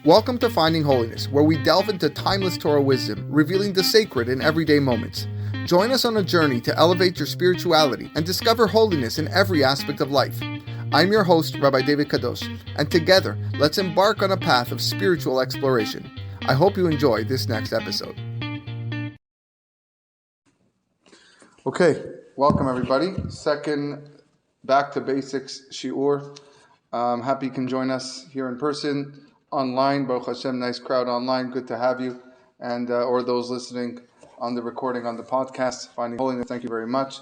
Welcome to Finding Holiness, where we delve into timeless Torah wisdom, revealing the sacred in everyday moments. Join us on a journey to elevate your spirituality and discover holiness in every aspect of life. I'm your host, Rabbi David Kadosh, and together, let's embark on a path of spiritual exploration. I hope you enjoy this next episode. Okay, welcome everybody. Second Back to Basics Shiur. Happy you can join us here in person, online. Baruch Hashem, nice crowd online. Good to have you. And or those listening on the recording on the podcast, Finding Holiness, thank you very much.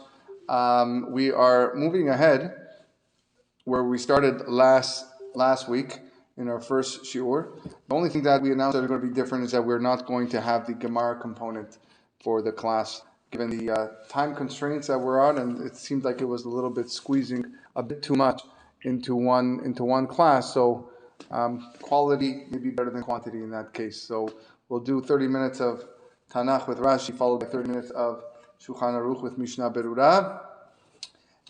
We are moving ahead where we started last week in our first shiur. The only thing that we announced that is going to be different is that we're not going to have the Gemara component for the class, given the time constraints that we're on, and it seemed like it was a little bit squeezing a bit too much into one class. So quality may be better than quantity in that case. So we'll do 30 minutes of Tanakh with Rashi, followed by 30 minutes of Shulhan Aruch with Mishnah Berurah,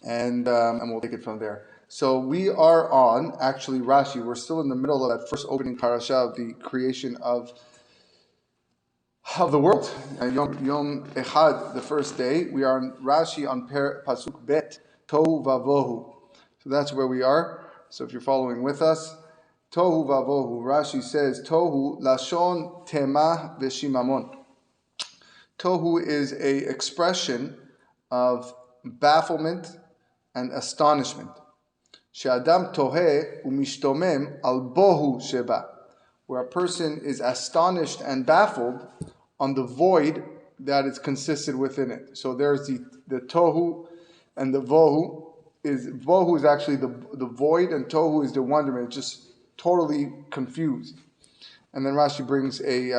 and we'll take it from there. So we are on, actually Rashi, we're still in the middle of that first opening parasha of the creation of the world. Yom Echad, the first day, we are on Rashi on Pasuk Bet, Tohu Vavohu. So that's where we are. So if you're following with us, Tohu Vavohu, Rashi says, Tohu Lashon Temah Veshimamon. Tohu is a expression of bafflement and astonishment. She'adam tohe umishtomem al bohu sheba, where a person is astonished and baffled on the void that is consisted within it. So there's the tohu and the vohu. Vohu is actually the void, and tohu is the wonderment. It's just totally confused. And then Rashi brings a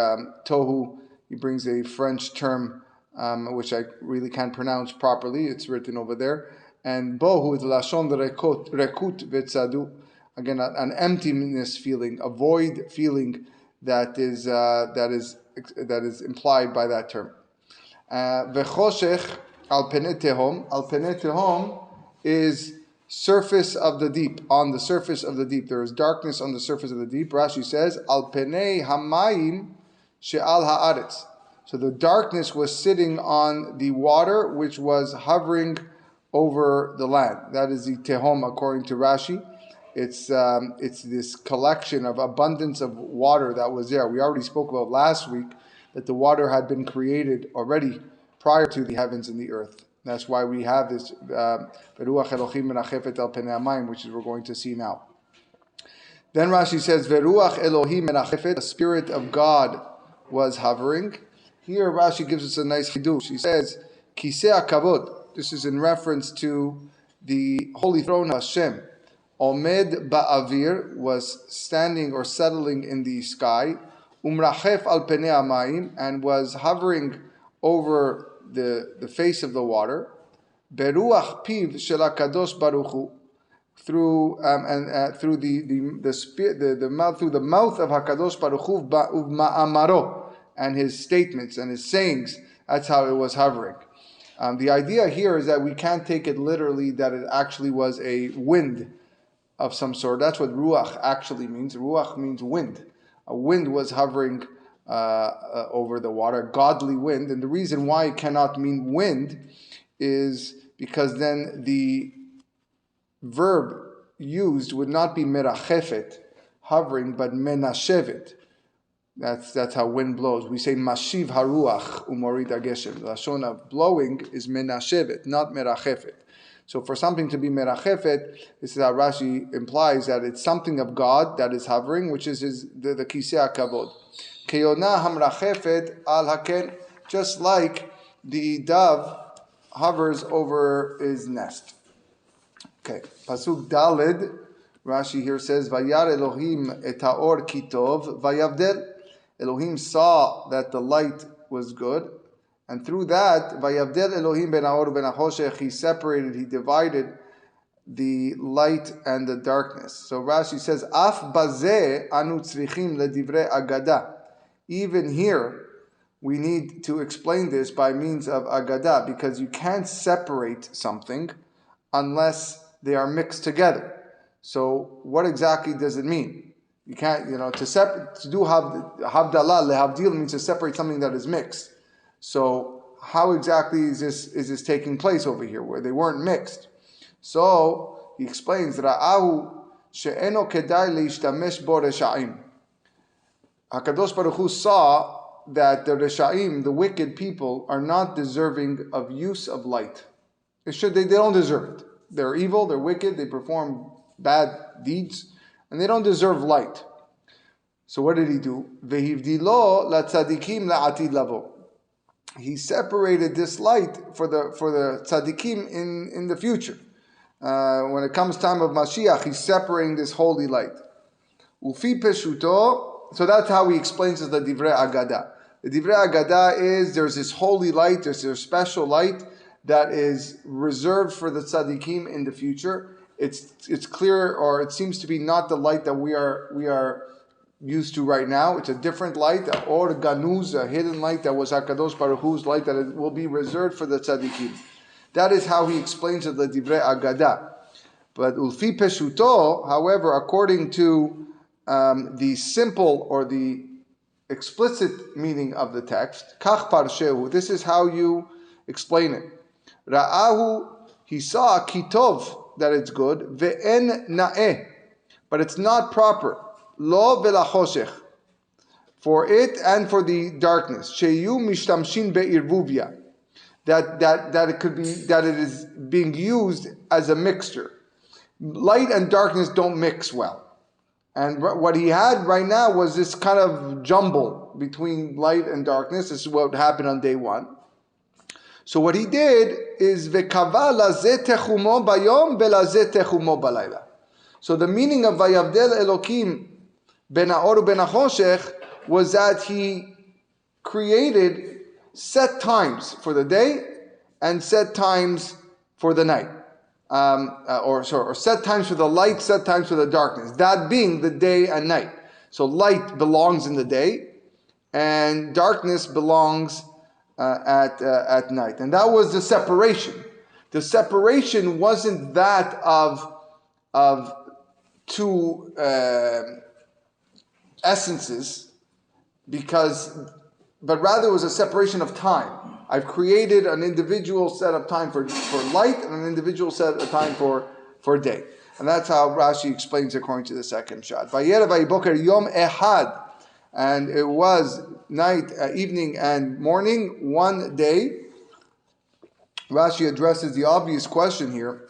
tohu. He brings a French term which I really can't pronounce properly. It's written over there. And bohu is lashon rekut v'tzadu. Again, an emptiness feeling, a void feeling that is implied by that term. V'choshech al penei tehom. Al penei tehom is surface of the deep. On the surface of the deep, there is darkness on the surface of the deep. Rashi says al penei hamayim she'al haaretz. So the darkness was sitting on the water, which was hovering over the land. That is the tehom, according to Rashi. It's this collection of abundance of water that was there. We already spoke about last week that the water had been created already prior to the heavens and the earth. That's why we have this Veruach Elohim menachefet al penei hamayim, which is we're going to see now. Then Rashi says Veruach Elohim menachefet, the Spirit of God was hovering. Here Rashi gives us a nice chidush. He says Kisei HaKavod. This is in reference to the holy throne of Hashem. Omed ba'avir, was standing or settling in the sky. Umrachef al penei hamayim, and was hovering over the face of the water. Beruach piv shel HaKadosh Baruch Hu, through the mouth of HaKadosh Baruch Hu ma'amaro, and his statements and his sayings. That's how it was hovering. The idea here is that we can't take it literally that it actually was a wind of some sort. That's what ruach actually means. Ruach means wind. A wind was hovering over the water, a godly wind. And the reason why it cannot mean wind is because then the verb used would not be merachefet, hovering, but menashevet. That's how wind blows. We say mashiv haruach umorid hageshem. The lashon of blowing is menashevet, not merachefet. So for something to be merachefet, this is how Rashi implies that it's something of God that is hovering, which is the kisei hakavod. Keyona hamrachefet al haken, just like the dove hovers over his nest. Okay, pasuk daled. Rashi here says vayar Elohim et haor kitov vayavdel. Elohim saw that the light was good, and through that, vayavdel Elohim ben haor ben hachoshech, he divided the light and the darkness. So Rashi says, af bazeh anu tzrichim ledivrei agada. Even here, we need to explain this by means of agada, because you can't separate something unless they are mixed together. So what exactly does it mean? You can't, to do Havdalah, lehavdil means to separate something that is mixed. So how exactly is this taking place over here, where they weren't mixed? So he explains, Ra'ahu she'eno kedai leishtamesh bo resha'im. HaKadosh Baruch Hu saw that the Resha'im, the wicked people, are not deserving of use of light. They don't deserve it. They're evil, they're wicked, they perform bad deeds, and they don't deserve light. So what did he do? Vehivdilo latzadikim la'atid lavo. He separated this light for the tzadikim in the future. When it comes time of Mashiach, he's separating this holy light. Ufi peshuto. So that's how he explains the Divrei Agada. The Divrei Agada is there's this holy light, there's a special light that is reserved for the tzaddikim in the future. It's clear, or it seems to be not the light that we are used to right now. It's a different light, a or ganuz, a hidden light that was HaKadosh Baruch Hu's light that it will be reserved for the tzaddikim. That is how he explains it, the Divrei Agada. But ulfi peshuto, however, according to the simple or the explicit meaning of the text, kach parshehu, this is how you explain it. Ra'ahu, he saw kitov, that it's good, ve'en na'eh, but it's not proper. Lo velachoshech, for it and for the darkness. Sheyu mishtamshin be'irvuvya, that it could be, that it is being used as a mixture. Light and darkness don't mix well. And what he had right now was this kind of jumble between light and darkness. This is what happened on day one. So what he did is vekava lazeh techumo bayom belazeh techumo balayla. So the meaning of vayavdel Elokim ben ha'or u'ben ha'choshech was that he created set times for the day and set times for the night. Or set times for the light, set times for the darkness. That being the day and night. So light belongs in the day, and darkness belongs at night. And that was the separation. The separation wasn't that of two essences, but rather it was a separation of time. I've created an individual set of time for light and an individual set of time for day. And that's how Rashi explains according to the second shot. Yom ehad, and it was night, evening, and morning, one day. Rashi addresses the obvious question here.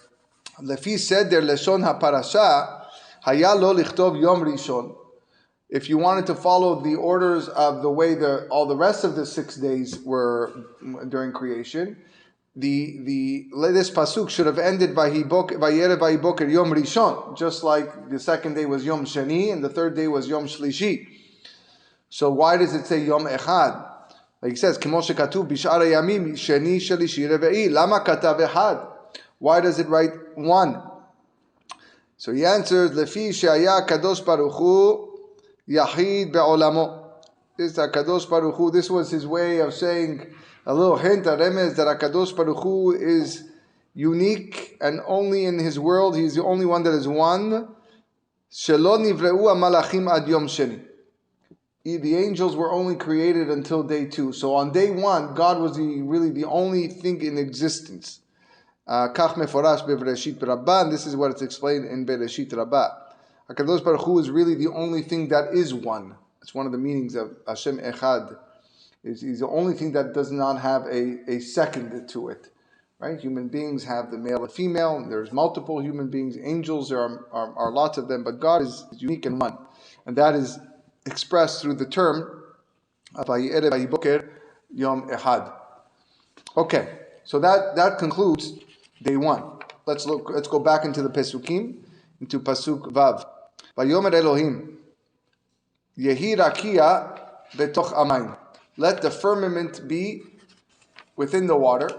Lefi seder leshon haparasha haya lo lichtov yom rishon. If you wanted to follow the orders of the way all the rest of the 6 days were during creation, this pasuk should have ended Vayere vayiboker Yom Rishon, just like the second day was Yom Shani and the third day was Yom Shlishi. So why does it say Yom Echad? Like it says, Kimo shekatuv bishar hayamim Shani Shlishi Reve'i. Lama katav Echad? Why does it write one? So he answers, Lefi she'aya Kadosh Baruch Hu Yahid be'olamo. This HaKadosh Baruch Hu, this was his way of saying a little hint, a remez, that HaKadosh Baruch Hu is unique and only in his world. He's the only one that is one. Shelo nivreu malachim ad yom sheni. The angels were only created until day 2. So on day 1, God was really the only thing in existence. Kach meforash beVereshit Rabbah, and this is what it's explained in Bereshit Rabbah. HaKadosh Baruch Hu is really the only thing that is one. It's one of the meanings of Hashem Echad. He's the only thing that does not have a second to it. Right? Human beings have the male and female, and there's multiple human beings. Angels, there are lots of them, but God is unique and one. And that is expressed through the term Vayere vayiboker Yom Echad. Okay, so that concludes day 1. Let's go back into the Pesukim, into Pasuk Vav. Vayomer Elohim, Yehi rakia betoch amayim. Let the firmament be within the water.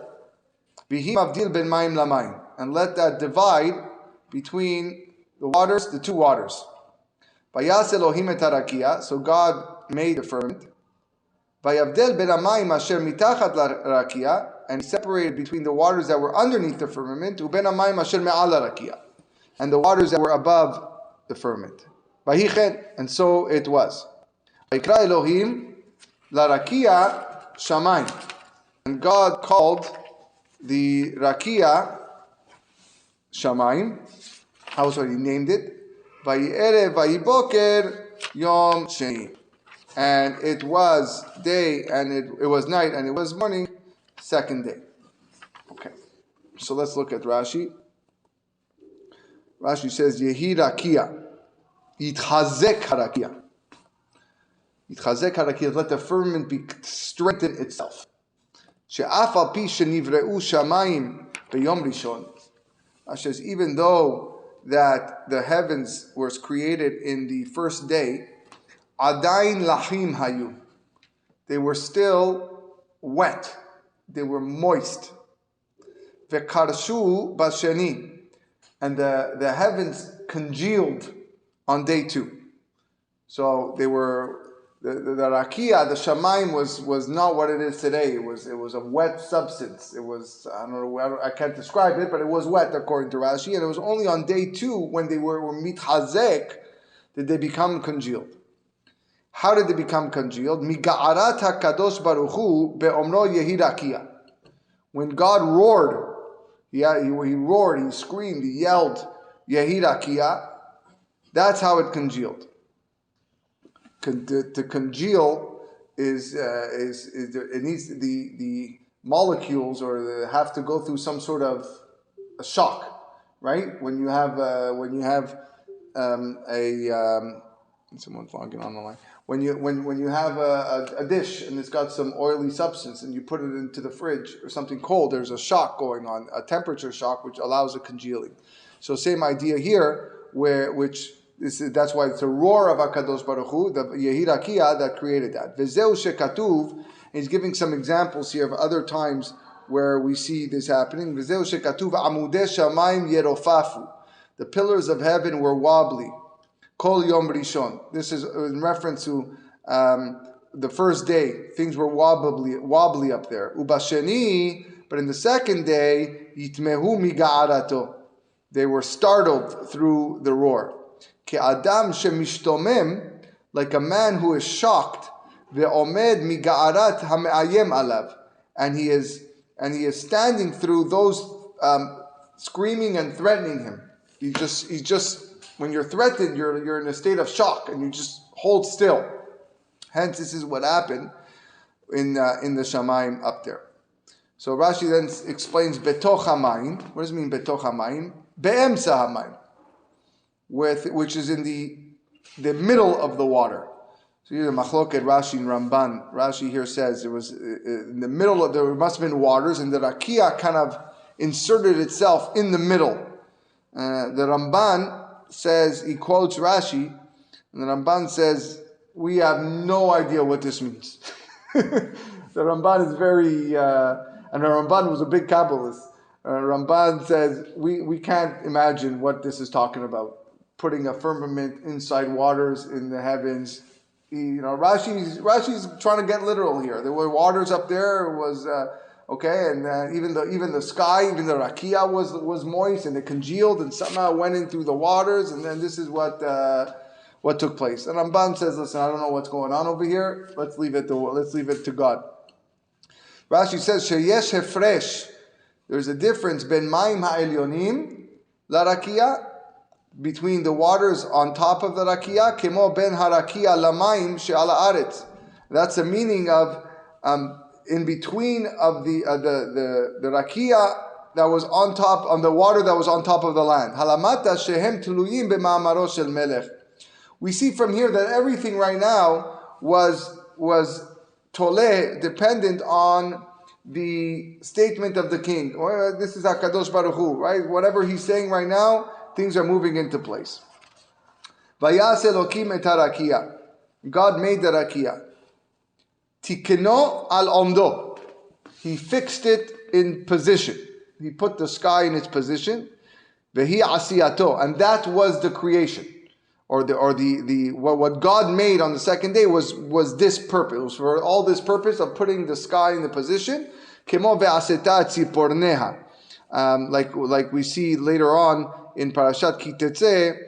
Vihi mavdil ben mayim lamayim. And let that divide between the waters, the two waters. Vayas Elohim et harakia. So God made the firmament. Vayavdel ben amayim asher mitachat rakia. And he separated between the waters that were underneath the firmament. Uben amayim asher me'al rakia. And the waters that were above the firmament. Vayichen, and so it was. Vayikra Elohim larakia shamayim, and God called the rakia shamayim. How was what he named it? Vayerev vayiboker yom sheni, and it was day, and it was night, and it was morning, second day. Okay, so let's look at Rashi. Rashi says, Yehi rakia, yitchazek harakia. Yitchazek harakia, let the firmament be strengthened itself. She'af al pi shenivreu shamayim b'yom rishon. Rashi says, even though that the heavens was created in the first day, adayin lahim hayu, they were still wet, they were moist. Vekarshu basheni, and the heavens congealed on day 2. So they were the rakia, the shamayim was not what it is today. It was a wet substance. It was, I don't know, I can't describe it, but it was wet according to Rashi, and it was only on day 2 when they were mithazek did they become congealed. How did they become congealed? Miga'arat hakadosh baruch hu be'omro yehi rakia. When God roared, he roared, he screamed, he yelled, Yehi rakia, that's how it congealed. To congeal is it needs the molecules have to go through some sort of a shock, right? When you have someone's logging on the line. When you have a dish and it's got some oily substance and you put it into the fridge or something cold, there's a shock going on, a temperature shock which allows a congealing. So same idea here, that's why it's a roar of HaKadosh Baruch Hu, the Yehi Rakia that created that. V'zeu shekatuv, he's giving some examples here of other times where we see this happening. V'zeu shekatuv amudei shamayim yerofafu, the pillars of heaven were wobbly. Kol Yom Rishon. This is in reference to the first day. Things were wobbly up there. Ubasheni, but in the second day, Yitmehu miga'arato. They were startled through the roar. Ke Adam shemishtomem, like a man who is shocked. Ve'omed miga'arat hame'ayem alav, and he is standing through those screaming and threatening him. He's just. When you're threatened, you're in a state of shock, and you just hold still. Hence, this is what happened in the shamayim up there. So Rashi then explains betoch hamayim. What does it mean betoch hamayim? Be'emsa hamayim, which is in the middle of the water. So here's a machloket Rashi and Ramban. Rashi here says it was in the middle of there must have been waters, and the rakia kind of inserted itself in the middle. The Ramban says, he quotes Rashi, and the Ramban says, we have no idea what this means. The Ramban is very, and the Ramban was a big Kabbalist. Ramban says, we can't imagine what this is talking about. Putting a firmament inside waters in the heavens. Rashi's trying to get literal here. There were waters up there, it was... okay, and even the sky, even the rakia was moist, and it congealed, and somehow went in through the waters, and then this is what took place. And Ramban says, "Listen, I don't know what's going on over here. Let's leave it to God." Rashi says, "Sheyesh hefresh." There's a difference ben mayim ha'elyonim la rakia, between the waters on top of the rakia, kemo ben harakia lamayim she'ala aretz. That's the meaning of in between of the rakia that was on top, on the water that was on top of the land. Halamata shehem tuluyim b'ma'amaro shel melech. We see from here that everything right now was toleh, dependent on the statement of the king. Well, this is HaKadosh Baruch Hu, right? Whatever he's saying right now, things are moving into place. Vayas Elokim et harakia. God made the rakia. Tikeno al omdo. He fixed it in position. He put the sky in its position. Vehi asiyato, and that was the creation, or what God made on the second day was this purpose. It was for all this purpose of putting the sky in the position. Kemo ve'aseta tziporneha, like we see later on in Parashat Ki Tetzeh,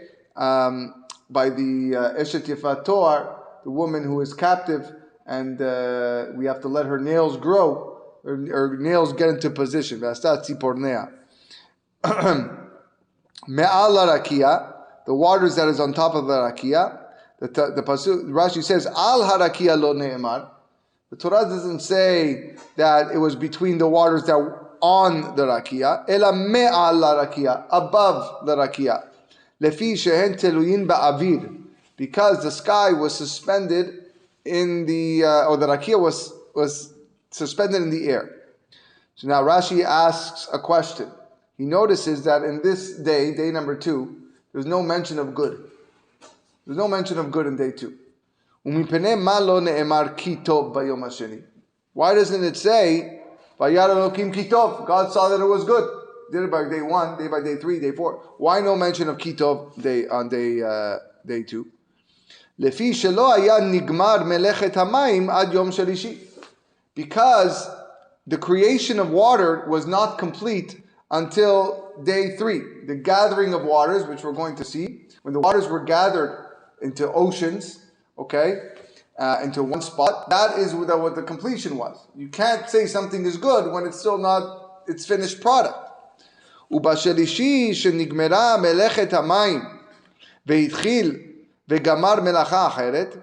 by the Eshet Yefat Toar, the woman who is captive, and we have to let her nails grow, her nails get into position. V'asta tzipornea. Me'al harakia, the waters that is on top of the rakia. The pasuk Rashi says al harakia lo ne'emar. The Torah doesn't say that it was between the waters that were on the rakia, ela me'al rakia, above the rakia. Lefi shehen teluyin ba'avir, because the sky was suspended in the or the rakia was suspended in the air. So now Rashi asks a question. He notices that in this day, day number 2, there's no mention of good. There's no mention of good in day 2. Why doesn't it say, Vayar Elokim Kitov? God saw that it was good. Did it by day 1, day by day 3, day 4. Why no mention of Kitov on day 2? Lefi shelo haya nigmar melechet hamayim ad yom shalishi. Because the creation of water was not complete until day 3. The gathering of waters, which we're going to see, when the waters were gathered into oceans, into one spot, that is what the completion was. You can't say something is good when it's still not its finished product. Ubashelishi shenigmera melechet hamayim veitchil vegamar melacha acheret.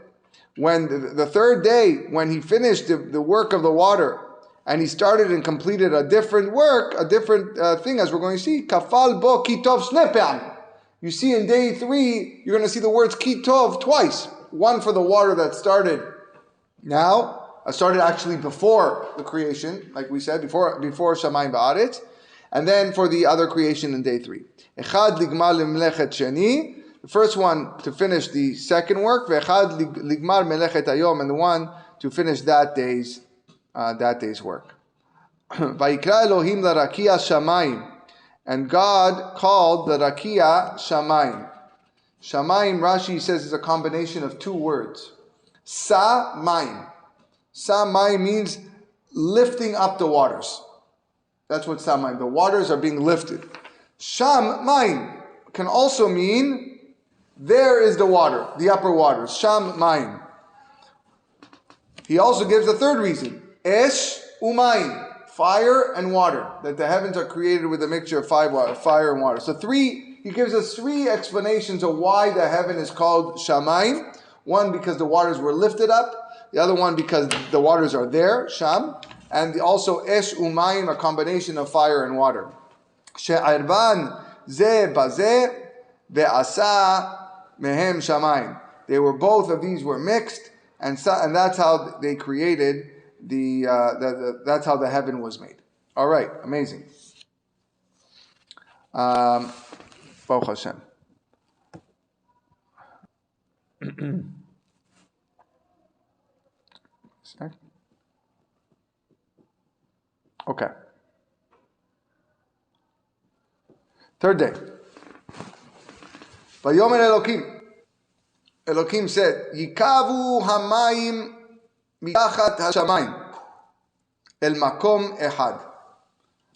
When the third day, when he finished the work of the water, and he started and completed a different work, a different thing, as we're going to see, kafal bo kitov shne pe'amim. You see in day 3, you're going to see the words kitov twice. One for the water that started started actually before the creation, like we said, before Shamayim Ba'aretz, and then for the other creation in day 3. Echad ligmar lemlechet sheni, the first one to finish the second work, ve'echad ligmar melechet hayom, and the one to finish that day's work. Vayikra Elohim larakia shamayim, and God called the rakia shamayim. Shamayim, Rashi says, is a combination of 2 words. Sa mayim. Sa mayim means lifting up the waters. That's what sa mayim. The waters are being lifted. Sham mayim can also mean there is the water, the upper waters. Sham mayim. He also gives a third reason. Esh umayim. Fire and water. That the heavens are created with a mixture of fire and water. So he gives us 3 explanations of why the heaven is called Shamayim. One, because the waters were lifted up. The other one, because the waters are there, Sham. And also Esh Umayim, a combination of fire and water. She'arban ze bazeh ve'asa mehem Shamayim. They were, both of these were mixed, and that's how they created that's how the heaven was made. All right, amazing. Baruch Hashem. Okay. Third day. Vayomer Elokim. Elokim said, Yikavu hamayim mitachat hashamayim el makom ehad.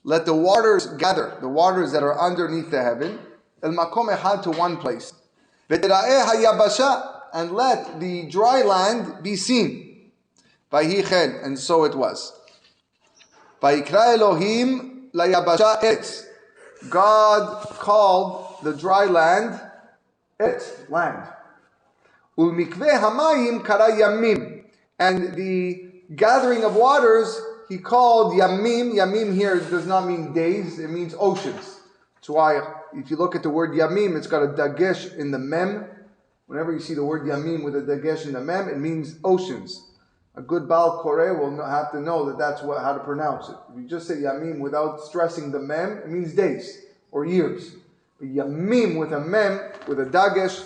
Let the waters gather, the waters that are underneath the heaven, el makom ehad, to one place. V'tera'eh hayabasha, and let the dry land be seen. Vayichen, and so it was. Vayikra Elohim layabasha etz. God called the dry land etz, land. Ulmikveh hamayim kara yamim, and the gathering of waters he called yamim. Yamim here does not mean days; it means oceans. That's why if you look at the word yamim, it's got a dagesh in the mem. Whenever you see the word yamim with a dagesh in the mem, it means oceans. A good Baal Koreh will have to know that's how to pronounce it. If you just say yamim without stressing the mem, it means days or years. But yamim with a mem, with a dagesh,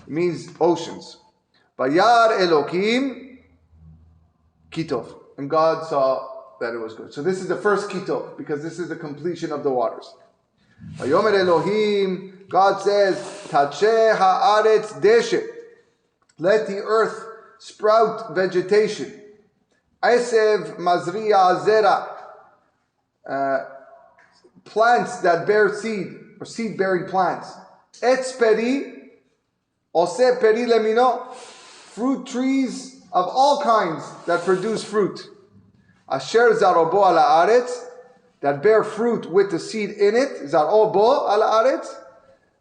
it means oceans. Vayar Elokim kitov. And God saw that it was good. So this is the first kitov, because this is the completion of the waters. Vayomer Elohim, God says, Tacheh haaretz deshe. Let the earth sprout vegetation. Esev mazriya zera. Plants that bear seed, or seed-bearing plants. Etzperi, Ose peri lemino, fruit trees of all kinds that produce fruit. Asher zarobo ala aretz, that bear fruit with the seed in it. Zarobo ala aretz,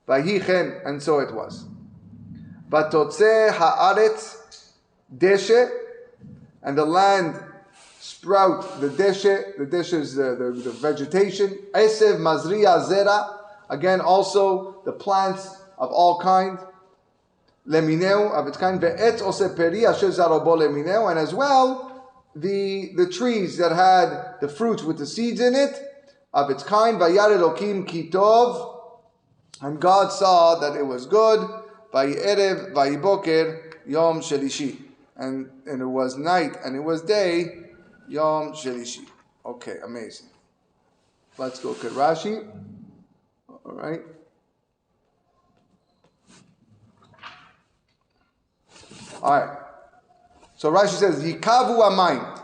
vayichen, and so it was. Vatotze haaretz deshe, and the land sprout the deshe. The deshe is the vegetation. Esev mazriya zera, again also the plants of all kinds. Lemineu, of its kind. Ve'etz ose peri asher zarobo lemineu, and as well the trees that had the fruits with the seeds in it of its kind. Vayar Elokim ki tov, and God saw that it was good. Vayerev vayiboker yom shelishi, and it was night and it was day, yom shelishi. Okay, amazing. Let's go to Rashi. All right. All right. So Rashi says, Yikavu amayim,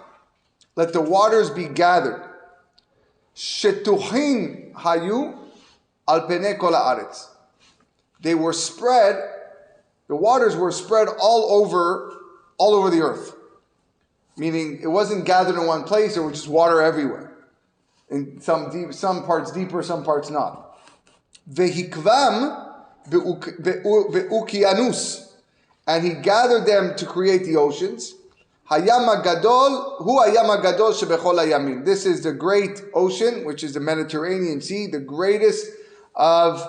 let the waters be gathered. Shetuhin hayu al penei kol haaretz. They were spread, the waters were spread all over the earth. Meaning it wasn't gathered in one place, there was just water everywhere. In some parts deeper, some parts not. Vehikvam ve'ukianus, and he gathered them to create the oceans. Hayam gadol hu hayam gadol shebechol hayamim. This is the great ocean, which is the Mediterranean Sea, the greatest of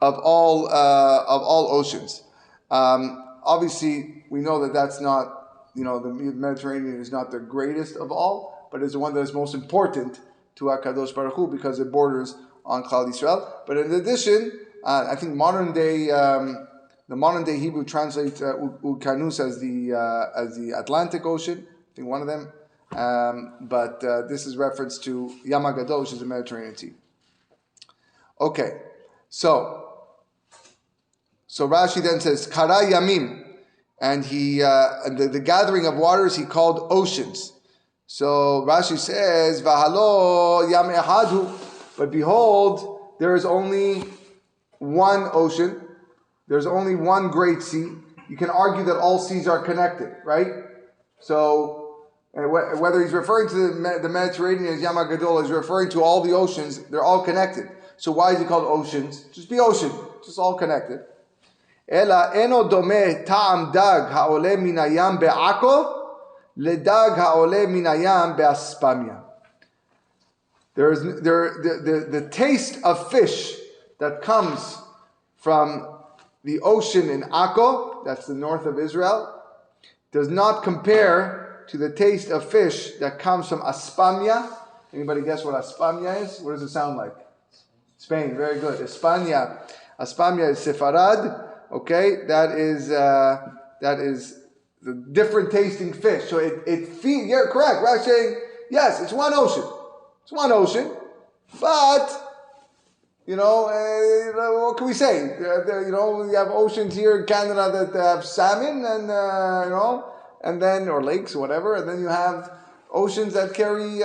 all oceans. Obviously, we know that that's not, the Mediterranean is not the greatest of all, but it's the one that is most important to HaKadosh Baruch Hu because it borders on Klal Yisrael. But in addition, I think the modern day Hebrew translates Ukanus as the Atlantic Ocean. I think one of them. But this is reference to Yam HaGadol, which is the Mediterranean Sea. Okay, so Rashi then says Kara Yamim, and the gathering of waters he called oceans. So Rashi says Vahalo Yam Ehadu, but behold, there is only one ocean. There's only one great sea. You can argue that all seas are connected, right? So whether he's referring to the Mediterranean as Yam HaGadol, he's referring to all the oceans, they're all connected. So why is it called oceans? Just be ocean, just all connected. Ela eno dome ta'am dag ha'oleh min hayam be'ako ledag ha'oleh min hayam be'aspamia. The taste of fish that comes from the ocean in Akko, that's the north of Israel, does not compare to the taste of fish that comes from Aspamia. Anybody guess what Aspamia is? What does it sound like? Spain, very good. Aspamia is Sefarad. Okay, that is the different tasting fish. So it feeds. You're correct. We're saying yes, it's one ocean. It's one ocean, but what can we say? We have oceans here in Canada that have salmon, and and then or lakes or whatever, and then you have oceans that carry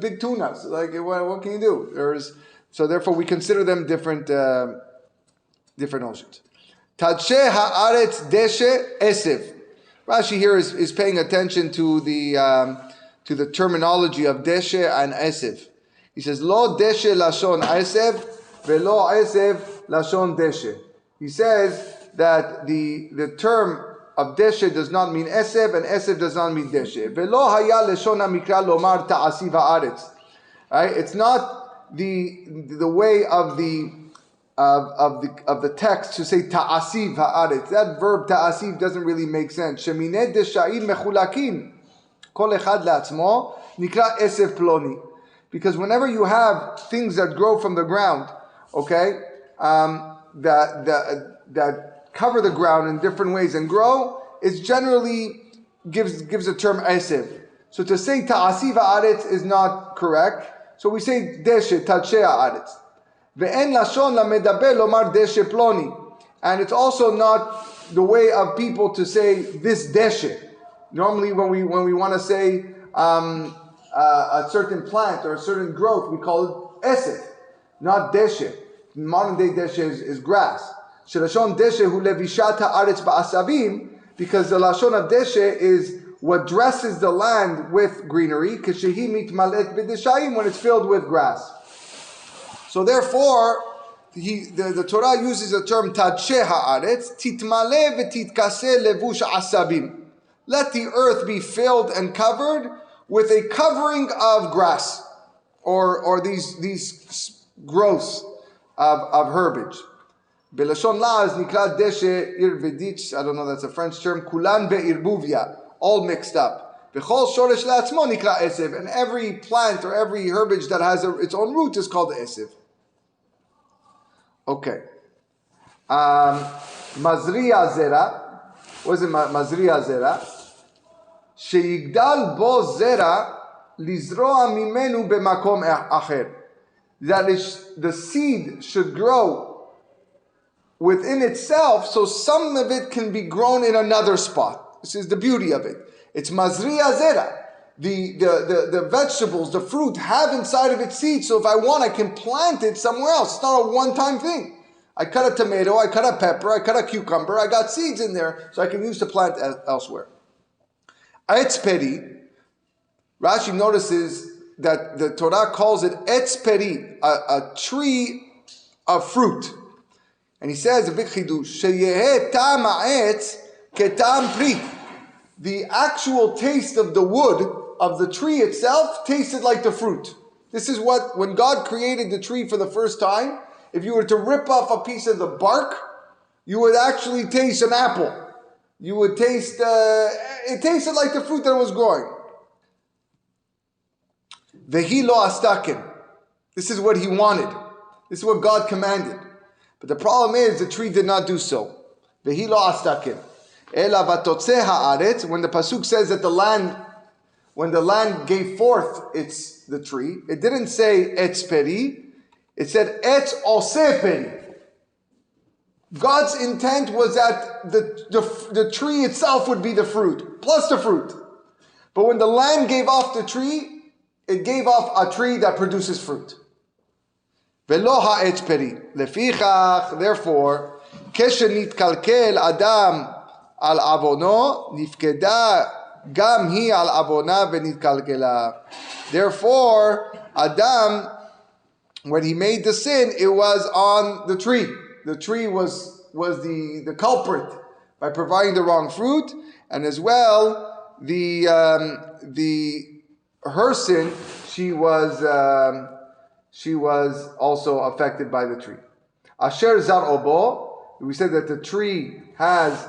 big tunas. Like what can you do? So therefore we consider them different oceans. Tadshe haaretz deshe esev. Rashi here is paying attention to the terminology of deshe and esev. He says lo deshe lashon esev velo esev lashon deshe. He says that the term of deshe does not mean esev, and esev does not mean deshe. Velo haya leshon hamikra lomar ta'asiv haaretz. Right? It's not the way of the text to say ta'asiv haaretz. That verb ta'asiv doesn't really make sense. Sheminei desha'ir mechulakin kol echad le'atzmo nikra esev ploni. Because whenever you have things that grow from the ground, okay, that cover the ground in different ways and grow, it generally gives a term esev. So to say ta'asiv haaretz is not correct. So we say deshe, tadshe haaretz. Ve'en lashon lamedaber lomar deshe ploni. And it's also not the way of people to say this deshe. Normally when we want to say a certain plant or a certain growth, we call it esev, not deshe. Modern day deshe is grass. Shelashon deshe hu levishat haaretz ba'asavim, because the lashon of deshe is what dresses the land with greenery, kishehi mitmalet b'deshayim, when it's filled with grass. So therefore, the Torah uses the term tadshe haaretz, titmale v'titkase levush asabim. Let the earth be filled and covered with a covering of grass, or these growths of herbage. Belashon la'az nikra deshe irvedich, I don't know, that's a French term, kulan be'irbuvia, all mixed up. Bechol shoresh la'atzmo nikra esev, and every plant or every herbage that has its own root is called esev. Okay. Mazriya zera, what is it, mazriya zera? Sheyigdal bo zera lizroa mimenu b'makom acher. That is, the seed should grow within itself, so some of it can be grown in another spot. This is the beauty of it. It's mazriya zera. The vegetables, the fruit have inside of it seeds, so if I want, I can plant it somewhere else. It's not a one-time thing. I cut a tomato, I cut a pepper, I cut a cucumber, I got seeds in there, so I can use to plant elsewhere. Etz peri, Rashi notices that the Torah calls it etz peri, a tree of fruit. And he says, a big chidush, sheyeh tam ha'etz ketam pri. The actual taste of the wood of the tree itself tasted like the fruit. This is what, when God created the tree for the first time, if you were to rip off a piece of the bark, you would actually taste an apple. You would taste, it tasted like the fruit that was growing. Vehi lo astaken. This is what he wanted. This is what God commanded. But the problem is, the tree did not do so. Vehi lo astaken. Ela vatotzeh haaretz, when the pasuk says that when the land gave forth the tree, it didn't say etz peri, it said etz oseh peri. God's intent was that the tree itself would be the fruit, plus the fruit. But when the land gave off the tree, it gave off a tree that produces fruit. Velo ha'etz peri. Lefichach, therefore, keshenit kalkel adam al avono nifkeda gam hi al avona venitkalkela. Therefore, Adam, when he made the sin, it was on the tree. The tree was the culprit by providing the wrong fruit, and as well her sin, she was also affected by the tree. Asher zar obo. We said that the tree has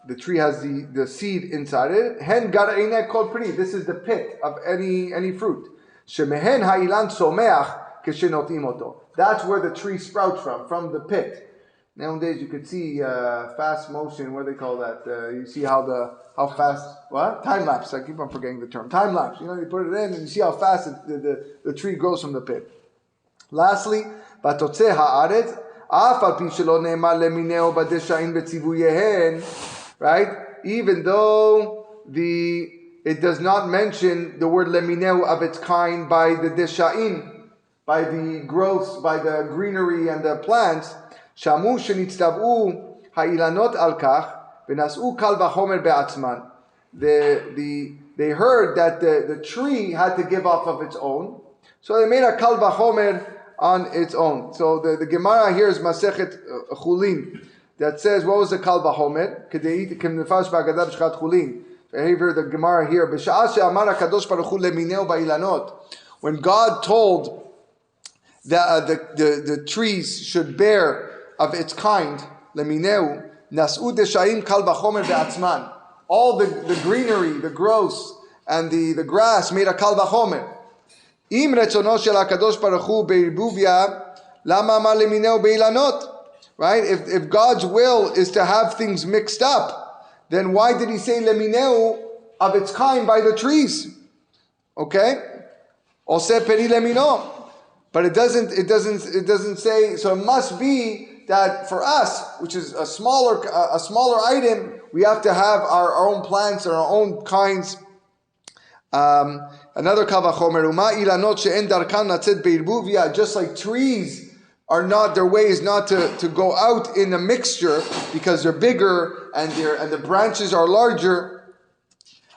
the tree has the seed inside it. Hen gar'ine kol pri. This is the pit of any fruit. Shemehen ha'ilan someach keshenotim oto. That's where the tree sprouts from the pit. Nowadays you could see fast motion. What do they call that? You see how fast? What? Time lapse. I keep on forgetting the term. Time lapse. You put it in and you see how fast the tree grows from the pit. Lastly, batotzeh haaretz. Right? Even though it does not mention the word lemineu of its kind by the deshaim, by the growths, by the greenery and the plants, shamu shenitztavu ha'ilanot al kach v'nas'u kal v'chomer be'atzman. They heard that the tree had to give off of its own, so they made a kal v'chomer on its own. So the Gemara here is Masechet Chulin that says, what was the Kal V'Homer? The Gemara here, when God told that the trees should bear of its kind, lemineu, nas'u deshaim kal v'chomer be'atzman. All the greenery, the growths, and the grass made a kal v'chomer. Im retzono shel HaKadosh Baruch Hu be'irbuvia, lama amar lemineu be'ilanot? Right? If God's will is to have things mixed up, then why did he say lemineu of its kind by the trees? Okay? Oseh peri lemino. But it doesn't say, so it must be that for us, which is a smaller item, we have to have our own plants or our own kinds. Another kavachomer, uma ilanot she'en darkan natzet beirbuvia, just like trees are not, their way is not to go out in a mixture because they're bigger and the branches are larger.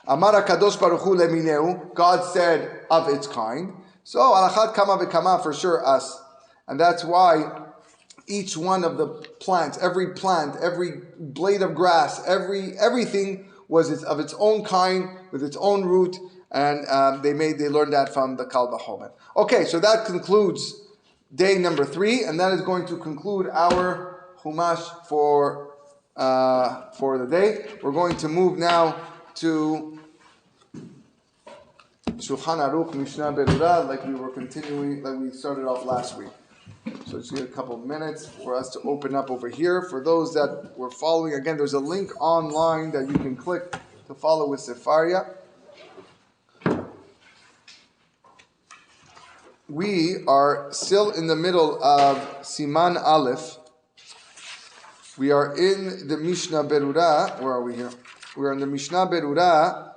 Amar HaKadosh Baruch Hu lemineu, God said of its kind. So alachat kama v'kama, for sure us. And that's why each one of the plants, every plant, every blade of grass, everything was of its own kind, with its own root, and they learned that from the Kal V'chomer. Okay, so that concludes day number 3, and that is going to conclude our Chumash for the day. We're going to move now to Shulhan Aruch Mishnah Berurah, like we started off last week. So just a couple of minutes for us to open up over here. For those that were following, again, there's a link online that you can click to follow with Sefaria. We are still in the middle of Siman Aleph. We are in the Mishnah Berurah. Where are we here? We are in the Mishnah Berurah,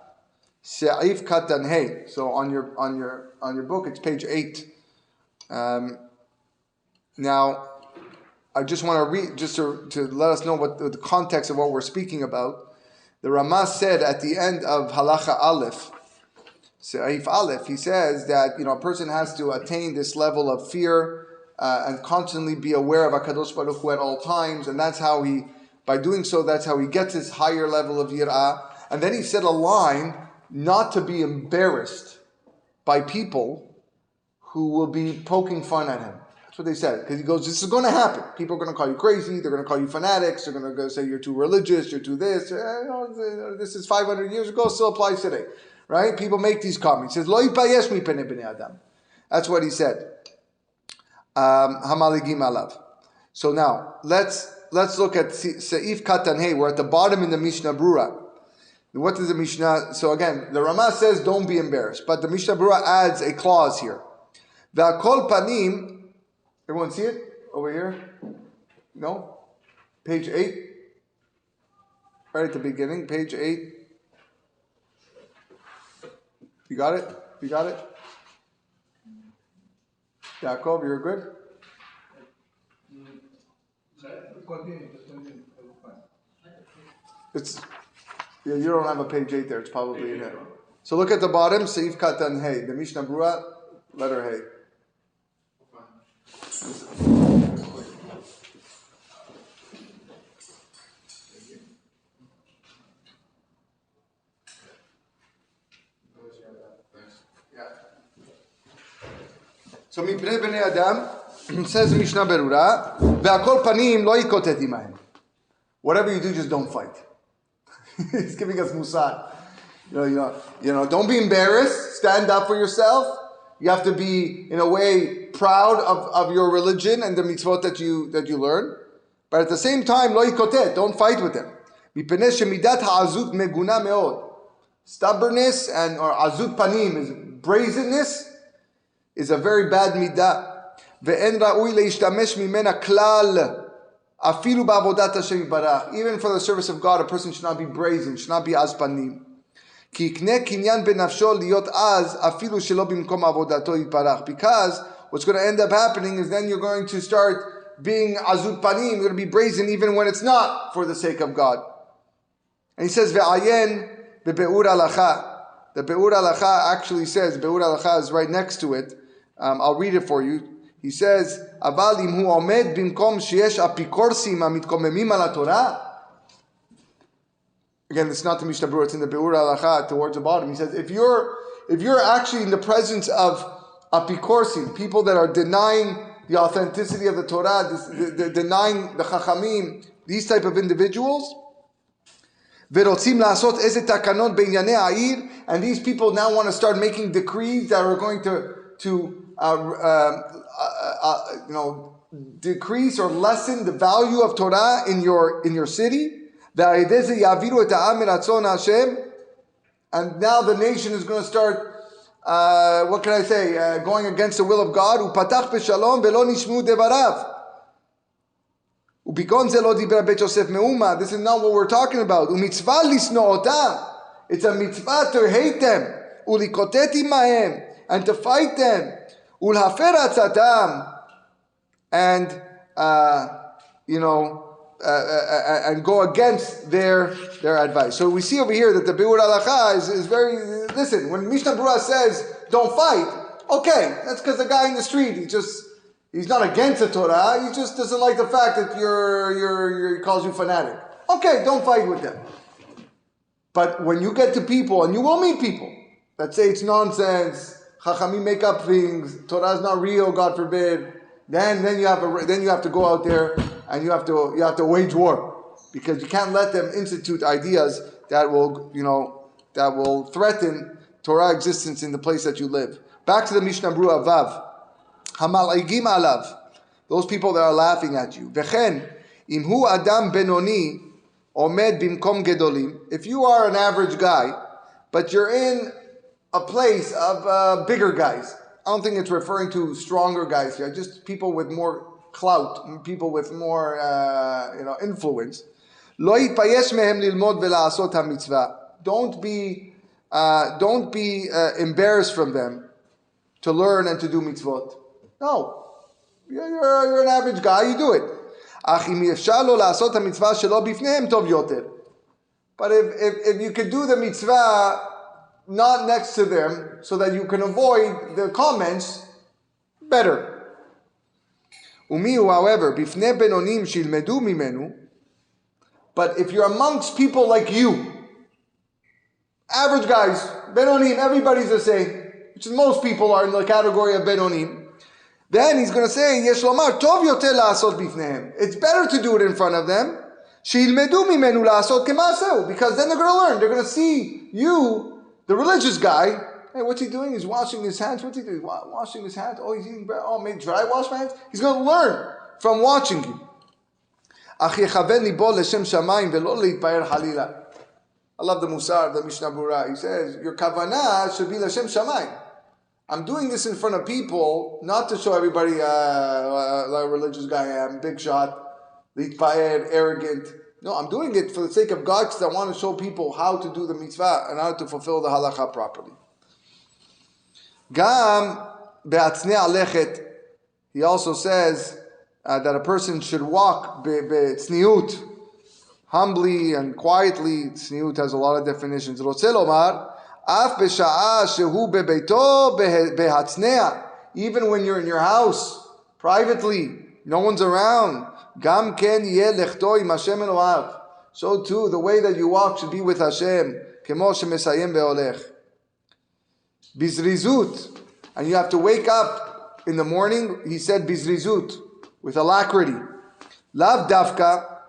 Se'if Katan Hey. So on your book, it's page 8. Now, I just want to read, just to let us know what the context of what we're speaking about. The Ramah said at the end of Halacha Aleph, Se'if Aleph, he says that a person has to attain this level of fear and constantly be aware of HaKadosh Baruch Hu at all times, and that's how by doing so, that's how he gets this higher level of Yir'ah. And then he said a line, not to be embarrassed by people who will be poking fun at him. That's what they said. Because he goes, this is going to happen. People are going to call you crazy. They're going to call you fanatics. They're going to say you're too religious. You're too this. This is 500 years ago. Still applies today. Right? People make these comments. He says, Lo yipayesh mipnei bnei adam. That's what he said. Hamaligim alav. So now, let's look at Se'if Katan Hey. We're at the bottom in the Mishnah Berurah. What does the Mishnah... So again, the Ramah says, don't be embarrassed. But the Mishnah Berurah adds a clause here. Ve'akol panim... Everyone see it? Over here? No? Page 8? Right at the beginning, page 8. You got it? You got it? Yaakov, you're good? You don't have a page 8 there. It's probably in here. So look at the bottom. Seif Katan Hey. The Mishnah Berurah, letter Hey. So mipnei bnei adam, says Mishnah Berurah, ve'akol panim lo yikotet imahem. Whatever you do, just don't fight. He's giving us musar. Don't be embarrassed. Stand up for yourself. You have to be, in a way, proud of your religion and the mitzvot that you learn. But at the same time, lo yikotet, don't fight with them. Mipnei shemidat ha'azut meguna meod. Stubbornness or azut panim is brazenness. Is a very bad midah. Ve'en ra'ui leishtamesh mimena klal afilu ba'avodat Hashem yitbarach. Even for the service of God, a person should not be brazen, should not be azpanim. Ki ikne kinyan benafsho liot az afilu shelo bimkom avodato yitbarach. Because what's going to end up happening is then you're going to start being azut panim, you're going to be brazen even when it's not for the sake of God. And he says ve'ayen be'beur halacha. The Beur Halacha actually says, Beur Halacha is right next to it. I'll read it for you. He says, Aval im hu omed bimkom sheyesh apikorsim amitkomemim ala Torah. Again, it's not the Mishnah Berurah, it's in the Beur Halacha towards the bottom. He says, if you're actually in the presence of apikorsim, people that are denying the authenticity of the Torah, denying the Chachamim, these type of individuals, and these people now want to start making decrees that are going to decrease or lessen the value of Torah in your city. And now the nation is going to start, going against the will of God. This is not what we're talking about. It's a mitzvah to hate them, and to fight them, and and go against their advice. So we see over here that the Biur Halacha is very, listen, when Mishnah Berurah says don't fight, okay, that's because the guy in the street, he's not against the Torah, he just doesn't like the fact that he calls you fanatic. Okay, don't fight with them. But when you get to people, and you will meet people that say it's nonsense, Chachamim make up things, Torah is not real, God forbid, then you have to go out there and you have to wage war, because you can't let them institute ideas that will threaten Torah existence in the place that you live. Back to the Mishnah Berurah Vav. Hamal'igim alav, those people that are laughing at you. V'chen imhu adam benoni omed bimkom gedolim. If you are an average guy, but you're in a place of bigger guys. I don't think it's referring to stronger guys here, just people with more clout, people with more influence. Lo yitpayesh mehem lilmod ve'la'asot hamitzvah. Don't be embarrassed from them to learn and to do mitzvot. No, you're an average guy, you do it. Ach im yefshar lo la'asot hamitzvah shelo bifnehem tov yoter. But if you could do the mitzvah not next to them, so that you can avoid the comments, better. Umihu, however, bifnei benonim shilmedu mimenu. But if you're amongst people like you, average guys, benonim, everybody's the same, which most people are in the category of benonim, then he's going to say, yesh lomar tov yoter la'asot bifnehem. It's better to do it in front of them. Shilmedu mimenu la'asot kemaseu, because then they're going to learn. They're going to see you, the religious guy. Hey, what's he doing? He's washing his hands. What's he doing? Washing his hands. Oh, he's eating bread. Oh, maybe dry wash my hands. He's going to learn from watching you. I love the Musar, the Mishnah Berurah. He says, your kavanah should be l'shem shamayim. I'm doing this in front of people, not to show everybody like a religious guy I am, big shot, litpayer, arrogant. No, I'm doing it for the sake of God, because I want to show people how to do the mitzvah and how to fulfill the halacha properly. Gam be'atznei alechet, he also says that a person should walk be'tzniut, humbly and quietly. Tzniut has a lot of definitions. Rotzeh lomar, af b'sha'a shehu bebeito be'hatznei, even when you're in your house, privately, no one's around. Gam ken yeh lechto im Hashem Elohav. So too, the way that you walk should be with Hashem. Kemo shemesayem be'olech. Bizrizut. And you have to wake up in the morning, he said bizrizut, with alacrity. Lav dafka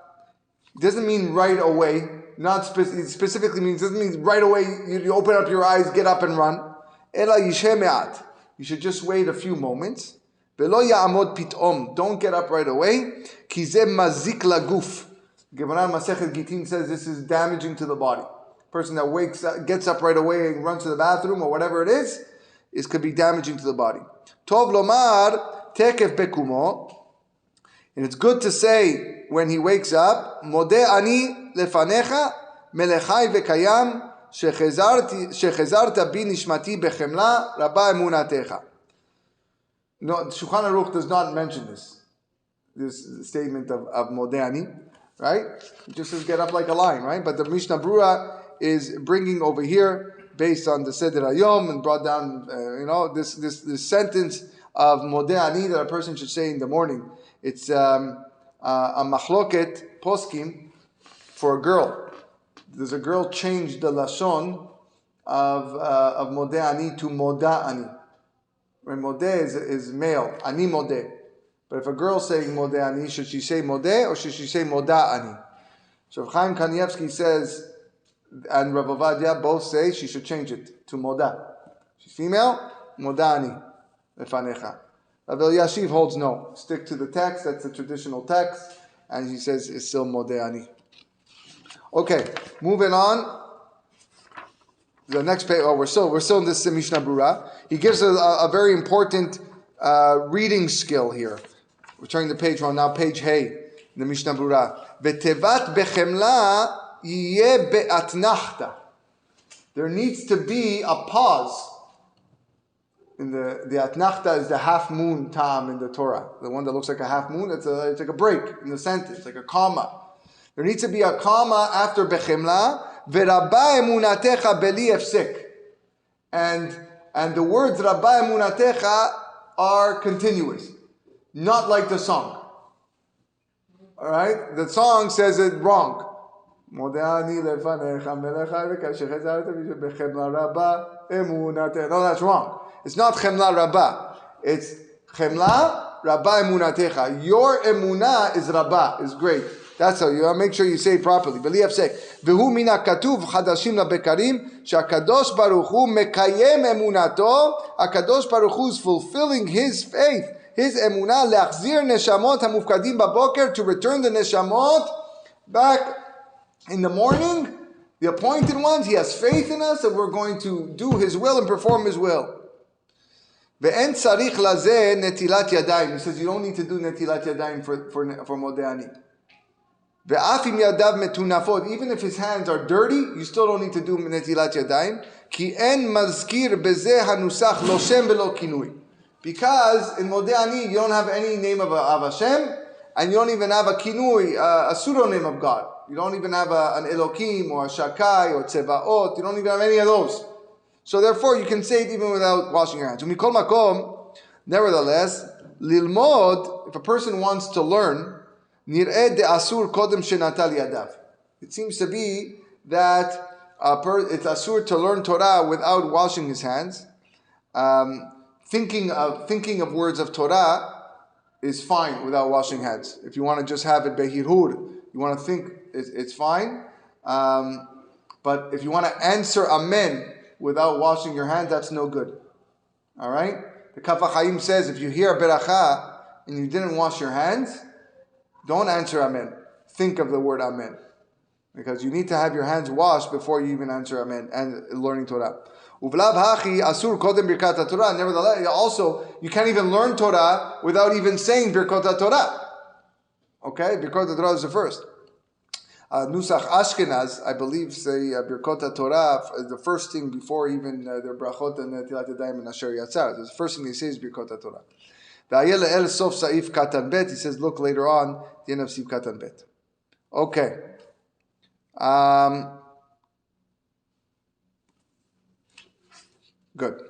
doesn't mean right away. Not it specifically means, doesn't mean right away you open up your eyes, get up and run. Ela yisheh me'at. You should just wait a few moments. V'lo ya'amod pitom. Don't get up right away. Ki ze mazik laguf. Gemara Masechet Gitin says this is damaging to the body. Person that gets up right away and runs to the bathroom or whatever it is could be damaging to the body. Tov lomar tekef bekumo. And it's good to say when he wakes up, Modeh ani lefanecha melechai vekayam shechezarta bi nishmati bechemla rabba emunatecha. No, Shulhan Aruch does not mention this statement of Modeh ani, right? It just says get up like a lion, right? But the Mishnah Berurah is bringing over here, based on the Seder Hayom, and brought down, this sentence of Modeh ani that a person should say in the morning. It's a machloket poskim for a girl. Does a girl change the lashon of Modeh ani to Moda ani? When Modeh is male, ani Modeh. But if a girl saying Modeh ani, should she say Modeh or should she say Moda ani? So Chaim Kanievsky says, and Rav Ovadia both say she should change it to Moda. She's female, Moda ani lefanecha. Rav Yashiv holds no. Stick to the text. That's the traditional text, and he says it's still Modeh ani. Okay, moving on. The next page. Oh, we're still in this Mishnah Berurah. He gives a very important reading skill here. We're turning the page around now. Page Hey in the Mishnah Berurah. V'tevat bechemla yeh be'atnachta. There needs to be a pause the atnachta is the half moon tam in the Torah. The one that looks like a half moon, it's like a break in the sentence, like a comma. There needs to be a comma after bechemla. Ve'rabba emunatecha beli efsek. And the words Rabba emunatecha are continuous, not like the song. All right, the song says it wrong. No, that's wrong. It's not chemla rabba. It's chemla rabba emunatecha. Your emunah is rabba, is great. That's how you want to make sure you say it properly. Beli hafsek. V'hu mina katuv chadashim labekarim shakadosh baruch hu mekayem emunato. Akadosh baruch hu is fulfilling his faith, his emunah, leachzir neshamot hamufkadim baboker, to return the neshamot back in the morning. The appointed ones, he has faith in us that we're going to do his will and perform his will. Ve'en tzarich lazeh netilat yadayim. He says you don't need to do netilat yadayim for modeh. Even if his hands are dirty, you still don't need to do netilat yadayim. Ki en mazkir bezeh hanusach lo shem velo kinui. Because in modeh ani you don't have any name of Hashem, and you don't even have a kinui, a pseudonym of God. You don't even have an Elokim or a Shakai or Tzevaot. You don't even have any of those. So therefore, you can say it even without washing your hands. Umikol makom, nevertheless, lilmod, if a person wants to learn, nir'eh de asur kodem shenatal yadav. It seems to be that it's asur to learn Torah without washing his hands. Thinking of words of Torah is fine without washing hands. If you want to just have it behirhur, you want to think, it's fine. But if you want to answer amen without washing your hands, that's no good. All right? The Kaf Hayim says if you hear a beracha and you didn't wash your hands, don't answer amen. Think of the word amen. Because you need to have your hands washed before you even answer amen and learning Torah. Nevertheless, also, you can't even learn Torah without even saying Birkot Torah. Okay? Birkot Torah is the first. Nusach Ashkenaz, I believe, say Birkot Torah is the first thing before even their brachot and Netilat Yadayim and Asher Yatzar. The first thing they say is Birkot Torah. V'ayel el sof saif katan bet. He says, look later on, the end of Sif katan bet. Okay. Good.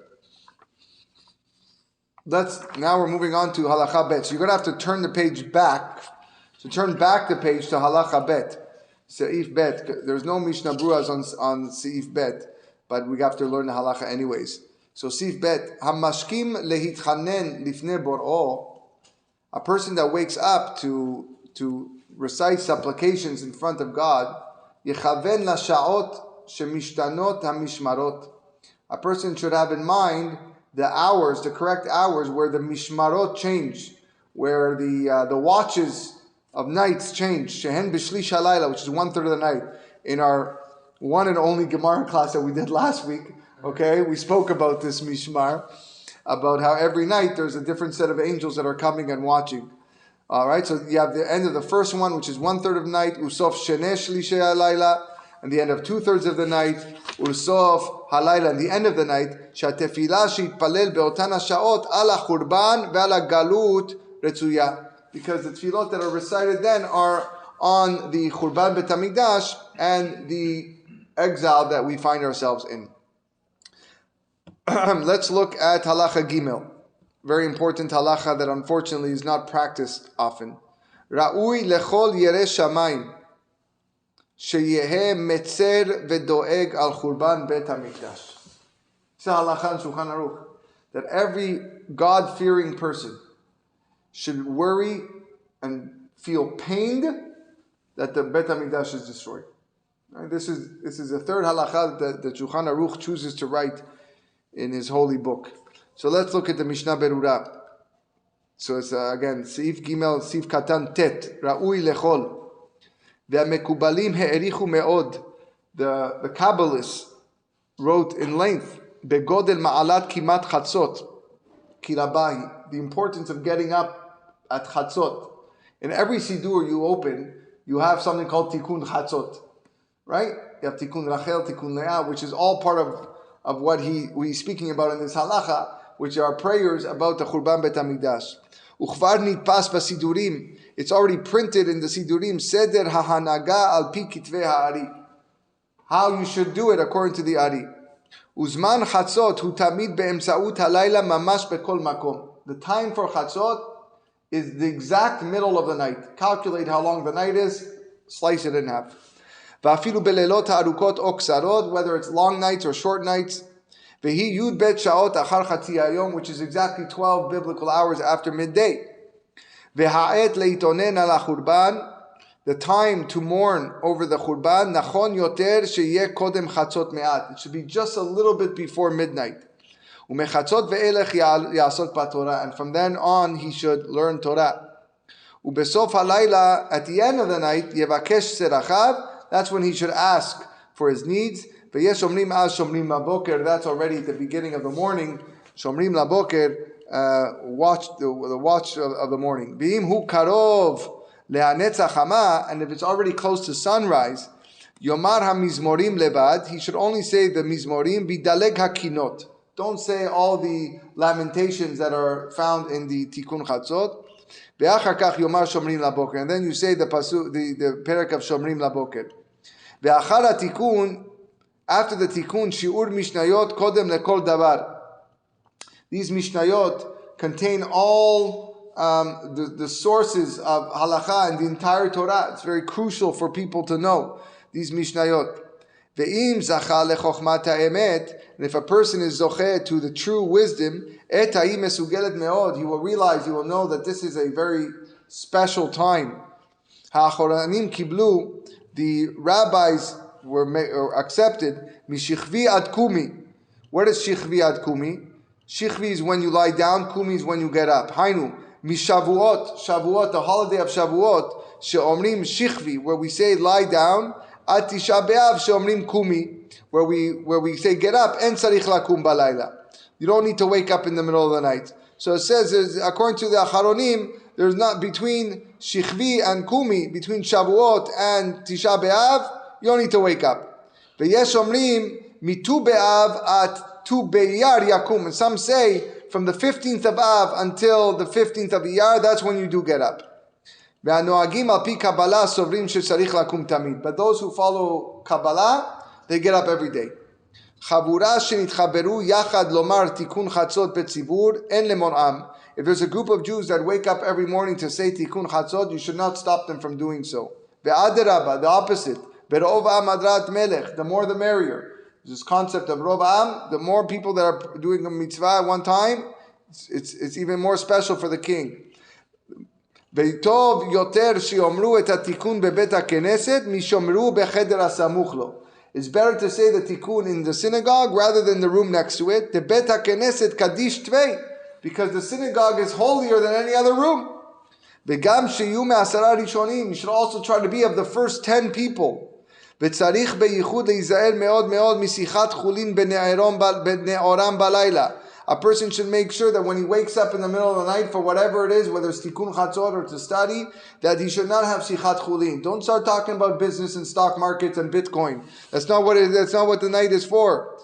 Now we're moving on to halacha bet. So you're going to have to turn the page back. So turn back the page to halacha bet. Seif bet. There's no Mishnah Bruras on Seif bet, but we have to learn the halacha anyways. So Seif bet. Hamashkim lehitchanen lifnei bor'o. A person that wakes up to recite supplications in front of God. Yechaven lasha'ot shemishtanot hamishmarot. A person should have in mind the hours, the correct hours where the mishmarot change, where the watches of nights change. Shehen b'shlish halayla, which is 1/3 of the night. In our one and only Gemara class that we did last week, okay, we spoke about this mishmar, about how every night there's a different set of angels that are coming and watching. All right, so you have the end of the first one, which is 1/3 of the night, usof sheneh shlish halayla, and the end of 2/3 of the night, usof halayla, and the end of the night, shatefila shitpalel beotan hasha'ot ala churban ve'ala galut retzuya. Because the tefillot that are recited then are on the Churban Bet HaMikdash and the exile that we find ourselves in. Let's look at halacha gimel. Very important halacha that unfortunately is not practiced often. Ra'ui lechol yereh shamayim sheyehe metzer v'doeg al Churban Bet HaMikdash. It's a halacha in Shulhan Aruch that every God-fearing person should worry and feel pained that the Bet HaMikdash is destroyed. Right? This is the third halacha that Shulhan Aruch chooses to write in his holy book. So let's look at the Mishnah Berurah. So it's again Seif Gimel Seif Katan Tet Ra'ui Lechol Ve'amekubalim He'erichu Me'od. The Kabbalists wrote in length Begodel Ma'alat Kimat Chatzot Kirabahi. The importance of getting up at Chatzot. In every Sidur you open, you have something called Tikkun Chatzot. Right? You have Tikkun Rachel, Tikkun Leah, which is all part of what he's speaking about in this halacha. which are prayers about the Churban Bet HaMikdash. Uchvar nitpas basidurim. It's already printed in the sidurim. Seder hahanaga al pi kitvei ha'ari. How you should do it according to the Ari. Uzman chatzot hu tamid be'emsaut halayla mamash bekol makom. The time for chatzot is the exact middle of the night. Calculate how long the night is, slice it in half. Va'afilu belelot ha'arukot o ksarot, whether it's long nights or short nights. Vehi yud bet shaot achar chatzi hayom, which is exactly 12 biblical hours after midday. Veha'et leitonen ala churban, the time to mourn over the churban, nachon yoter sheyeh kodem chatzot me'at. It should be just a little bit before midnight. Umechatzot ve'elech yasot patorah, and from then on he should learn Torah. Ubesof halayla, at the end of the night, yevakesh serachav, that's when he should ask for his needs. Ve'yesh shomrim az shomrim laboker, that's already at the beginning of the morning. Shomrim laboker, watch the watch of the morning. Ve'im hu karov le'anetzach hama, and if it's already close to sunrise, yomar hamizmorim levad, he should only say the mizmorim, bidaleg hakinot. Don't say all the lamentations that are found in the Tikkun Chatzot. Ve'achar kach yomar shomrim laboker, and then you say the perek of shomrim laboker. Ve'achar hatikun, after the Tikkun, Shiur mishnayot kodem lekol davar. These mishnayot contain all the sources of halacha and the entire Torah. It's very crucial for people to know these mishnayot. Ve'im zacha lechochmat ha'emet, and if a person is zocheh to the true wisdom, et hayim mesugelet meod, he will realize, he will know that this is a very special time. Ha'achoranim kiblu, the rabbis were accepted, mishichvi ad kumi. What is shichvi ad kumi? Shichvi is when you lie down, kumi is when you get up. Hainu, mishavuot, Shavuot, the holiday of Shavuot, she'omrim shichvi, where we say lie down, at Tisha B'Av she'omrim kumi, where we say get up, en tzarich lakum balayla. You don't need to wake up in the middle of the night. So it says, according to the Acharonim, there's not between shichvi and kumi, between Shavuot and Tisha B'Av, you don't need to wake up. V'yesh omrim mitu be'av at tu be'iyar yakum. And some say from the 15th of Av until the 15th of Iyar, that's when you do get up. But those who follow Kabbalah, they get up every day. If there's a group of Jews that wake up every morning to say Tikkun Chatzot, you should not stop them from doing so. The opposite. The more the merrier. This concept of Rov Am, the more people that are doing a mitzvah at one time, it's even more special for the king. It's better to say the tikkun in the synagogue rather than the room next to it. The Bet HaKnesset Kadish Tvei, because the synagogue is holier than any other room. You should also try to be of the first 10 people. A person should make sure that when he wakes up in the middle of the night for whatever it is, whether it's tikkun chatzot or to study, that he should not have sichat chulin. Don't start talking about business and stock markets and Bitcoin. That's not what the night is for.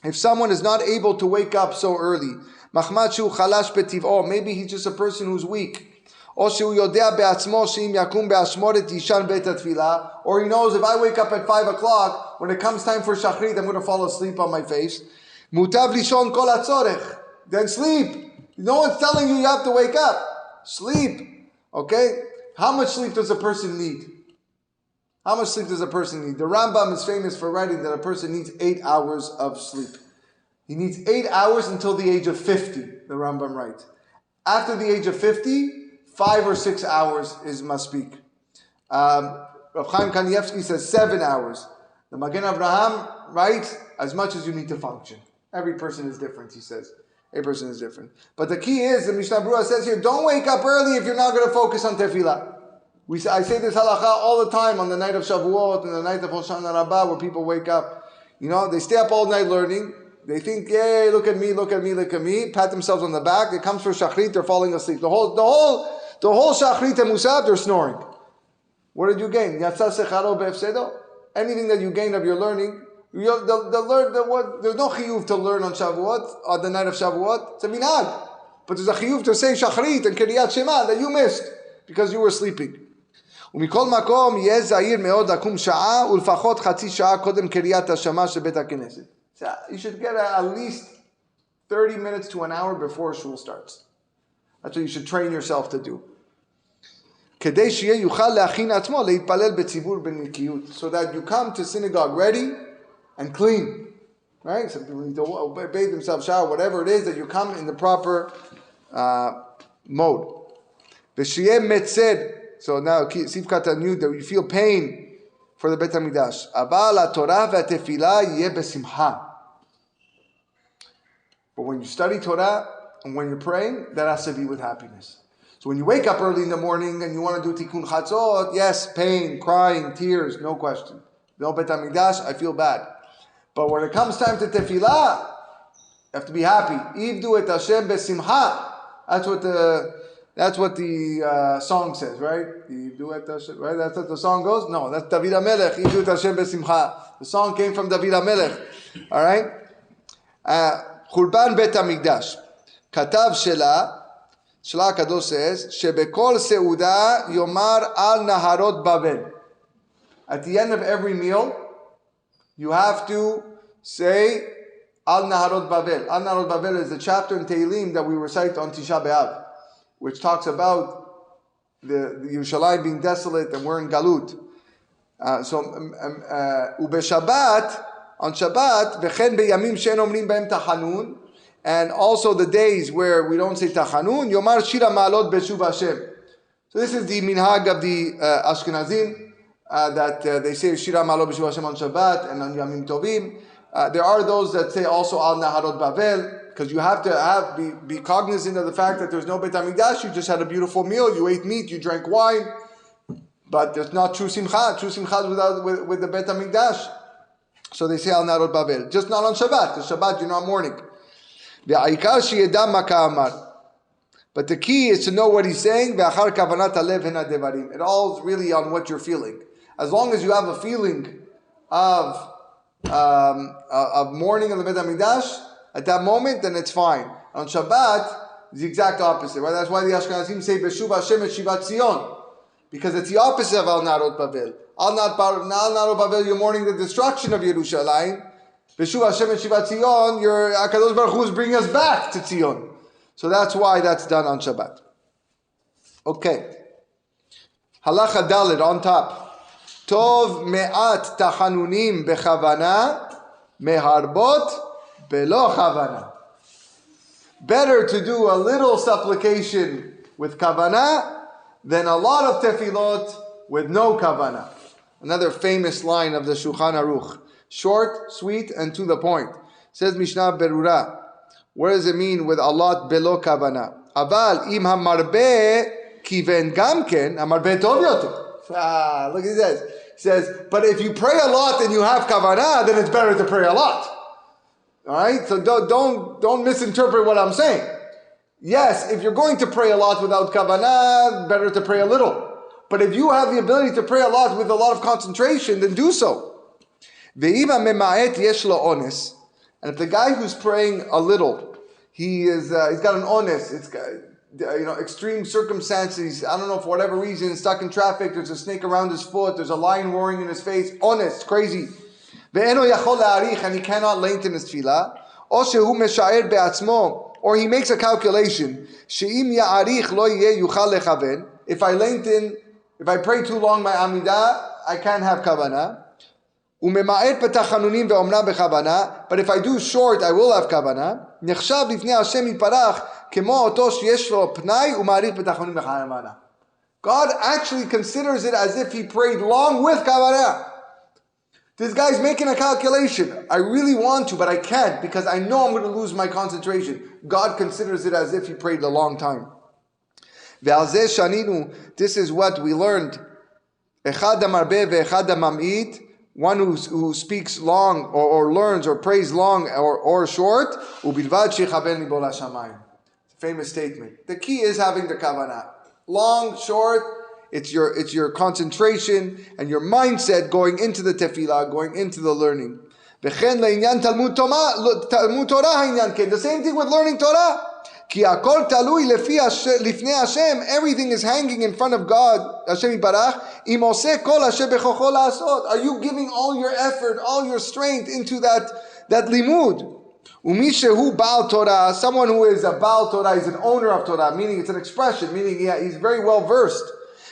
If someone is not able to wake up so early, maybe he's just a person who's weak. Or he knows if I wake up at 5 o'clock, when it comes time for shachrit, I'm going to fall asleep on my face. Then sleep. No one's telling you have to wake up. Sleep. Okay? How much sleep does a person need? How much sleep does a person need? The Rambam is famous for writing that a person needs 8 hours of sleep. He needs 8 hours until the age of 50, the Rambam writes. After the age of 50, 5 or 6 hours must speak. Rav Chaim Kanievsky says 7 hours. The Magen Avraham writes as much as you need to function. Every person is different, he says. Every person is different. But the key is, the Mishnah Berurah says here, don't wake up early if you're not going to focus on tefillah. I say this halacha all the time on the night of Shavuot and the night of Hoshana Rabbah where people wake up. You know, they stay up all night learning. They think, yay, look at me, look at me, look at me. Pat themselves on the back. It comes for shachrit, they're falling asleep. The whole shachrit and musab, they're snoring. What did you gain? Anything that you gain of your learning, There's no chiyuv to learn on Shavuot, on the night of Shavuot. It's a minhag. But there's a chiyuv to say Shachrit and Kriyat Shema that you missed because you were sleeping. ומכל מקום יהיה זהיר מאוד לקום שעה ולפחות חצי שעה קודם קריאת השמה של בית הכנסת. You should get at least 30 minutes to an hour before shul starts. That's what you should train yourself to do. כדי שיהיה יוכל להכין עצמו להתפלל בציבור בנקיות. So that you come to synagogue ready and clean. Right? Some people need to bathe themselves, shower, whatever it is, that you come in the proper mode. ושיהיה מצד. So now, Sivkat knew that you feel pain for the Beit HaMikdash. אבל התורה והתפילה יהיה בשמחה. But when you study Torah and when you're praying, that has to be with happiness. So when you wake up early in the morning and you want to do Tikkun Chatzot, yes, pain, crying, tears, no question. No Beit HaMikdash, I feel bad. But when it comes time to tefillah, you have to be happy. Ivdu et Hashem besimcha. That's what the song says, right? Ivdu et Hashem, right? That's what the song goes? No, that's David HaMelech. Ivdu et Hashem besimcha. The song came from David HaMelech. All right? Churban Beit HaMikdash. Katav Shela HaKadosh says, Shebekol Seuda Yomar Al Naharot Babel. At the end of every meal, you have to say Al Naharot Babel. Al Naharot Babel is the chapter in Tehillim that we recite on Tisha B'Av, which talks about the Yerushalayim being desolate and we're in Galut. Ube Shabbat, on Shabbat, V'chen beyamim she'en omrim b'hem tachanun, and also the days where we don't say tachanun, Yomar Shira Ma'alot B'shuv Hashem. So this is the minhag of the Ashkenazim. That they say Shira Ma'alot B'shuv Hashem on Shabbat and on Yamim Tovim. There are those that say also Al Naharot Babel, because you have to be cognizant of the fact that there's no Beit HaMikdash. You just had a beautiful meal, you ate meat, you drank wine, but there's not true Simcha. True Simcha is with the Beit HaMikdash. So they say Al Naharot Babel, just not on Shabbat, because Shabbat you're not mourning. But the key is to know what he's saying. It all is really on what you're feeling. As long as you have a feeling of mourning on the Beit HaMikdash at that moment, then it's fine. On Shabbat, it's the exact opposite. Right? That's why the Ashkenazim say Beshuv Hashem et Shivat Zion, because it's the opposite of Al Narot Babel. Al Narot Babel, you're mourning the destruction of Yerushalayim. Beshuv Hashem et Shivat Zion, your HaKadosh Baruch Hu is bringing us back to Zion. So that's why that's done on Shabbat. Okay. Halacha Dalet on top. Tov me'at tachanunim bechavana meharbot belo chavana. Better to do a little supplication with kavana than a lot of tefillot with no kavana. Another famous line of the Shulhan Aruch. Short, sweet, and to the point. Says Mishnah Berurah. What does it mean with a lot belo kavana? Aval im hamarbe kiven gamken hamarbe tov yoter. Look at this. He says, but if you pray a lot and you have kavanah, then it's better to pray a lot. All right? So don't misinterpret what I'm saying. Yes, if you're going to pray a lot without kavanah, better to pray a little. But if you have the ability to pray a lot with a lot of concentration, then do so. Ve'ima mema'et yesh lo ones. And if the guy who's praying a little, he's got an ones, it's got, extreme circumstances, I don't know, for whatever reason, stuck in traffic, there's a snake around his foot, there's a lion roaring in his face, honest, crazy. And he cannot lengthen his tefillah. Or he makes a calculation. If I pray too long my amidah, I can't have kavanah. But if I do short, I will have kavanah. God actually considers it as if he prayed long with kavanah. This guy's making a calculation. I really want to, but I can't because I know I'm going to lose my concentration. God considers it as if he prayed a long time. This is what we learned. One who speaks long or learns or prays long or short. Famous statement. The key is having the kavanah. Long, short, it's your concentration and your mindset going into the tefillah, going into the learning. V'chen le'inyan Talmud Torah ha'inyan ken. The same thing with learning Torah. Ki hakol talui lifnei Hashem. Everything is hanging in front of God. Hashem Yibarach. Im oseh kol asher bechocho la'asot. Are you giving all your effort, all your strength into that limud? Umi shehu Baal Torah. Someone who is a Baal Torah is an owner of Torah, meaning it's an expression, meaning he's very well versed.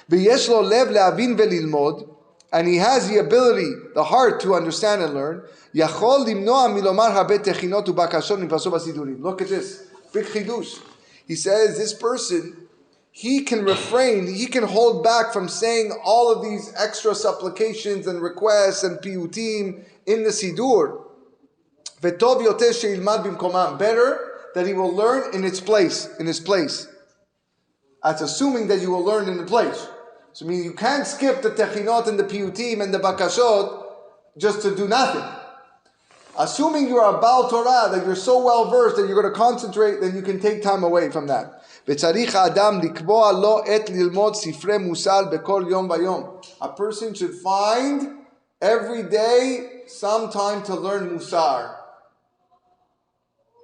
V'yesh lo lev le'avin ve'lilmod. And he has the ability, the heart to understand and learn. Yachol limnoa milomar habet techinot ubakashot nifasot basidurim. Look at this. Big chidush. He says this person, he can refrain, he can hold back from saying all of these extra supplications and requests and piyutim in the sidur. V'tov yoter sheilmad bimkomam. Better that he will learn in its place, in his place. That's assuming that you will learn in the place. So I mean you can't skip the techinot and the piyutim and the bakashot just to do nothing. Assuming you're a Baal Torah, that you're so well versed that you're going to concentrate, then you can take time away from that. A person should find every day some time to learn musar.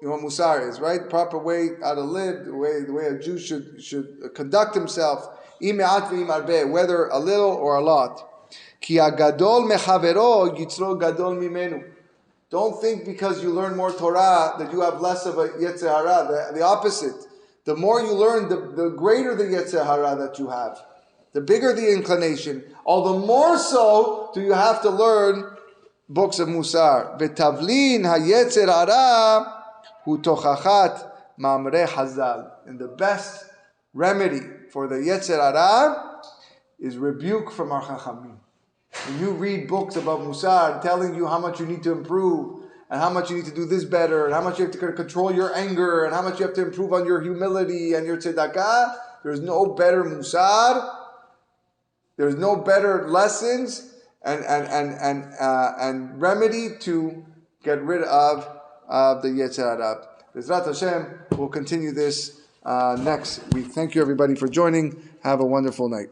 You know what musar is, right? Proper way how to live, the way a Jew should conduct himself, whether a little or a lot. Don't think because you learn more Torah that you have less of a Yetzer Hara. The opposite. The more you learn, the greater the Yetzer Hara that you have. The bigger the inclination. All the more so do you have to learn books of Musar. V'tavlin ha-Yetzer Hara hu tochachat ma'amrei Hazal. And the best remedy for the Yetzer Hara is rebuke from our Chachamim. When you read books about Musar telling you how much you need to improve and how much you need to do this better and how much you have to control your anger and how much you have to improve on your humility and your tzedakah, there's no better Musar, there's no better lessons and remedy to get rid of the Yetzer Hara. Bezrat Hashem, we'll continue this next week. Thank you everybody for joining. Have a wonderful night.